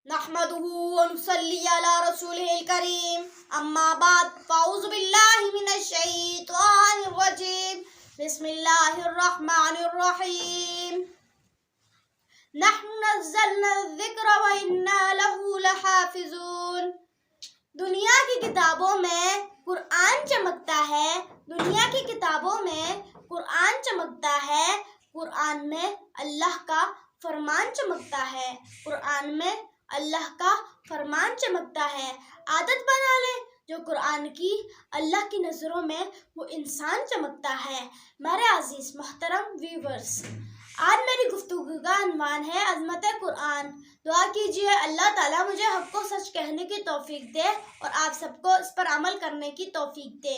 نحمده ونصلي على رسوله الكريم اما بعد فاعوذ بالله من الشيطان الرجيم بسم الله الرحمن الرحيم نحن نزلنا الذکر وإنا له لحافظون۔ دنیا کی کتابوں میں قرآن چمکتا ہے، دنیا کی کتابوں میں قرآن چمکتا ہے، قرآن میں اللہ کا فرمان چمکتا ہے، قرآن میں اللہ کا فرمان چمکتا ہے۔ عادت بنا لے جو قرآن کی، اللہ کی نظروں میں وہ انسان چمکتا ہے۔ میرے عزیز محترم ویورز، آج میری گفتگو کا عنوان ہے عظمت قرآن۔ دعا کیجئے اللہ تعالیٰ مجھے حق کو سچ کہنے کی توفیق دے اور آپ سب کو اس پر عمل کرنے کی توفیق دے۔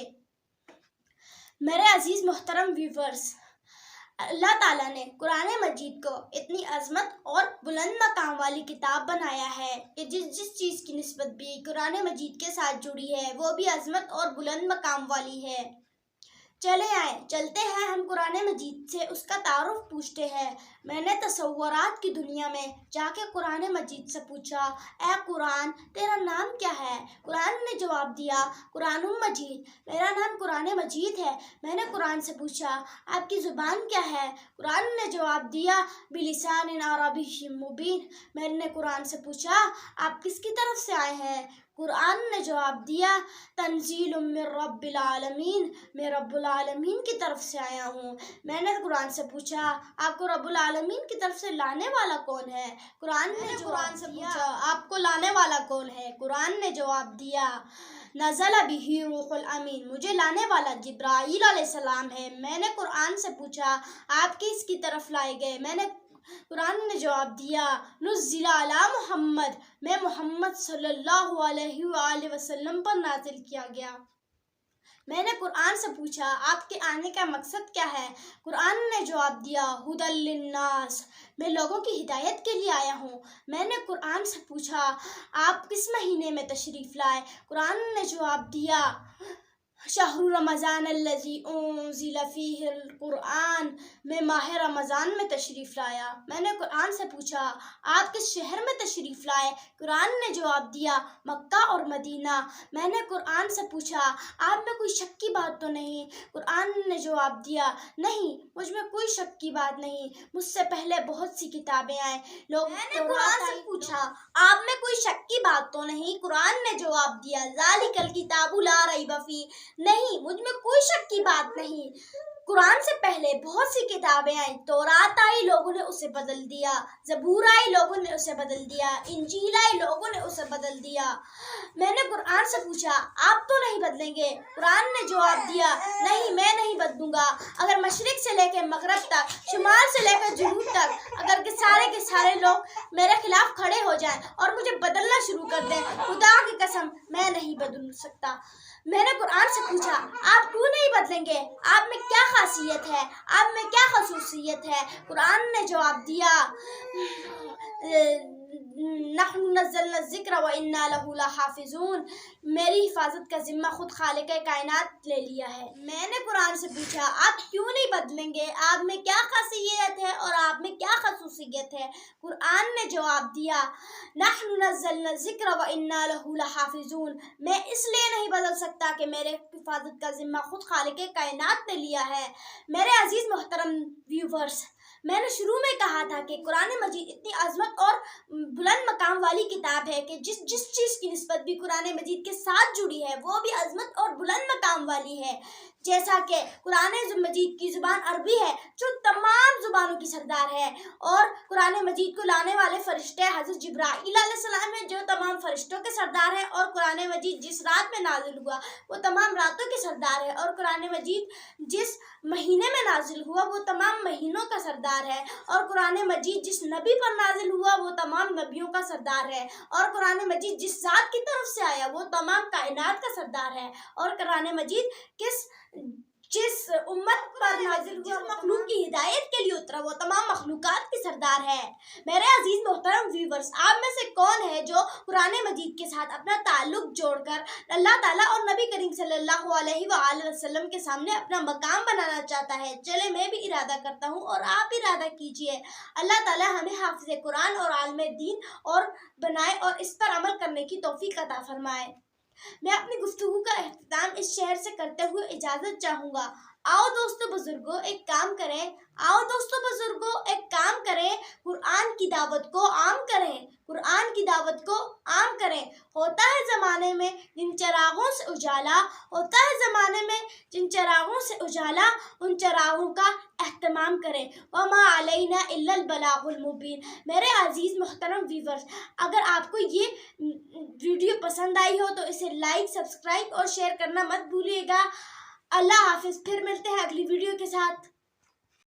میرے عزیز محترم ویورز، اللہ تعالیٰ نے قرآن مجید کو اتنی عظمت اور بلند مقام والی کتاب بنایا ہے کہ جس چیز کی نسبت بھی قرآن مجید کے ساتھ جڑی ہے وہ بھی عظمت اور بلند مقام والی ہے۔ چلتے ہیں ہم قرآن مجید سے اس کا تعارف پوچھتے ہیں۔ میں نے تصورات کی دنیا میں جا کے قرآن مجید سے پوچھا، اے قرآن تیرا نام کیا ہے؟ قرآن نے جواب دیا، قرآن مجید، میرا نام قرآن مجید ہے۔ میں نے قرآن سے پوچھا، آپ کی زبان کیا ہے؟ قرآن نے جواب دیا، بلسان عربی مبین۔ میں نے قرآن سے پوچھا، آپ کس کی طرف سے آئے ہیں؟ قرآن نے جواب دیا، تنزیل من رب العالمین، میں رب العالمین کی طرف سے آیا ہوں۔ میں نے قرآن سے پوچھا، آپ کو رب العالمین کی طرف سے لانے والا کون ہے؟ قرآن نے قرآن سے پوچھا، آپ کو لانے والا کون ہے؟ قرآن نے جواب دیا، نزل بہ روح الامین، مجھے لانے والا جبرائیل علیہ السلام ہے۔ میں نے قرآن سے پوچھا، آپ کس کی طرف لائے گئے؟ قرآن نے جواب دیا، نزل علی محمد، میں محمد صلی اللہ علیہ وآلہ وسلم پر نازل کیا گیا۔ میں نے قرآن سے پوچھا، آپ کے آنے کا مقصد کیا ہے؟ قرآن نے جواب دیا، ھدی للناس، میں لوگوں کی ہدایت کے لیے آیا ہوں۔ میں نے قرآن سے پوچھا، آپ کس مہینے میں تشریف لائے؟ قرآن نے جواب دیا، شہر رمضان الذی انزل فیہ القرآن، میں ماہ رمضان میں تشریف لایا۔ میں نے قرآن سے پوچھا، آپ کس شہر میں تشریف لائے؟ قرآن نے جواب دیا، مکہ اور مدینہ۔ میں نے قرآن سے پوچھا، آپ میں کوئی شک کی بات تو نہیں؟ قرآن نے جواب دیا، نہیں، مجھ میں کوئی شک کی بات نہیں، مجھ سے پہلے بہت سی کتابیں آئیں۔ میں نے قرآن سے پوچھا، آپ میں کوئی شک کی بات تو نہیں؟ قرآن نے جواب دیا، ذالک الکتاب لا ریب فیہ، نہیں، مجھ میں کوئی شک کی بات نہیں۔ قرآن سے پہلے بہت سی کتابیں آئیں، تورات آئی، لوگوں نے اسے بدل دیا، زبور آئی، لوگوں نے اسے بدل دیا، انجیل آئی، لوگوں نے اسے بدل دیا۔ میں نے قرآن سے پوچھا، آپ تو نہیں بدلیں گے؟ قرآن نے جواب دیا، نہیں، میں نہیں بدلوں گا۔ اگر مشرق سے لے کے مغرب تک، شمال سے لے کر جنوب تک، اگر کے سارے لوگ میرے خلاف کھڑے ہو جائیں اور مجھے بدلنا شروع کر دیں، خدا کی قسم میں نہیں بدل سکتا۔ میں نے قرآن سے پوچھا، آپ کیوں نہیں بدلیں گے؟ آپ میں کیا خاصیت ہے؟ آپ میں کیا خصوصیت ہے؟ قرآن نے جواب دیا، نحن نزلنا الذکر وإنا له لحافظون، میری حفاظت کا ذمہ خود خالق کائنات لے لیا ہے۔ میں نے قرآن سے پوچھا، آپ کیوں نہیں بدلیں گے؟ آپ میں کیا خاصیت ہے اور آپ میں کیا خصوصیت ہے؟ قرآن نے جواب دیا، نحن نزلنا الذکر وإنا له لحافظون، میں اس لیے نہیں بدل سکتا کہ میرے حفاظت کا ذمہ خود خالق کائنات نے لیا ہے۔ میرے عزیز محترم ویورز، میں نے شروع میں کہا تھا کہ قرآن مجید اتنی عظمت اور بلند مقام والی کتاب ہے کہ جس چیز کی نسبت بھی قرآن مجید کے ساتھ جڑی ہے وہ بھی عظمت اور بلند مقام والی ہے۔ جیسا کہ قرآن مجید کی زبان عربی ہے جو تمام زبانوں کی سردار ہے، اور قرآن مجید کو لانے والے فرشتے حضرت جبرائیل علیہ السلام ہیں جو تمام فرشتوں کے سردار ہیں، اور قرآن مجید جس رات میں نازل ہوا وہ تمام راتوں کے سردار ہے، اور قرآن مجید جس مہینے میں نازل ہوا وہ تمام مہینوں کا سردار ہے، اور قرآن مجید جس نبی پر نازل ہوا وہ تمام نبیوں کا سردار ہے، اور قرآن مجید جس ذات کی طرف سے آیا وہ تمام کائنات کا سردار ہے، اور قرآن مجید جس امت پر نازل ہوا، مخلوق کی ہدایت کے لیے اترا، وہ تمام مخلوقات کی سردار ہے۔ میرے عزیز محترم ویورز، آپ میں سے کون ہے جو قرآن مجید کے ساتھ اپنا تعلق جوڑ کر اللہ تعالیٰ اور نبی کریم صلی اللہ علیہ وآلہ وسلم کے سامنے اپنا مقام بنانا چاہتا ہے؟ چلے میں بھی ارادہ کرتا ہوں اور آپ ارادہ کیجئے۔ اللہ تعالیٰ ہمیں حافظ قرآن اور عالم دین اور بنائے اور اس پر عمل کرنے کی توفیق عطا فرمائے۔ میں اپنی گفتگو کا اختتام اس شعر سے کرتے ہوئے اجازت چاہوں گا۔ آؤ دوستو بزرگوں ایک کام کریں، قرآن کی دعوت کو عام کریں، قرآن کی دعوت کو عام کریں۔ ہوتا ہے زمانے میں جن چراغوں سے اجالا، ہوتا ہے زمانے میں جن چراغوں سے اجالا، ان چراغوں کا اہتمام کریں۔ وما علینا الا البلاغ المبین۔ میرے عزیز محترم ویورز، اگر آپ کو یہ ویڈیو پسند آئی ہو تو اسے لائک، سبسکرائب اور شیئر کرنا مت بھولیے گا۔ اللہ حافظ، پھر ملتے ہیں اگلی ویڈیو کے ساتھ۔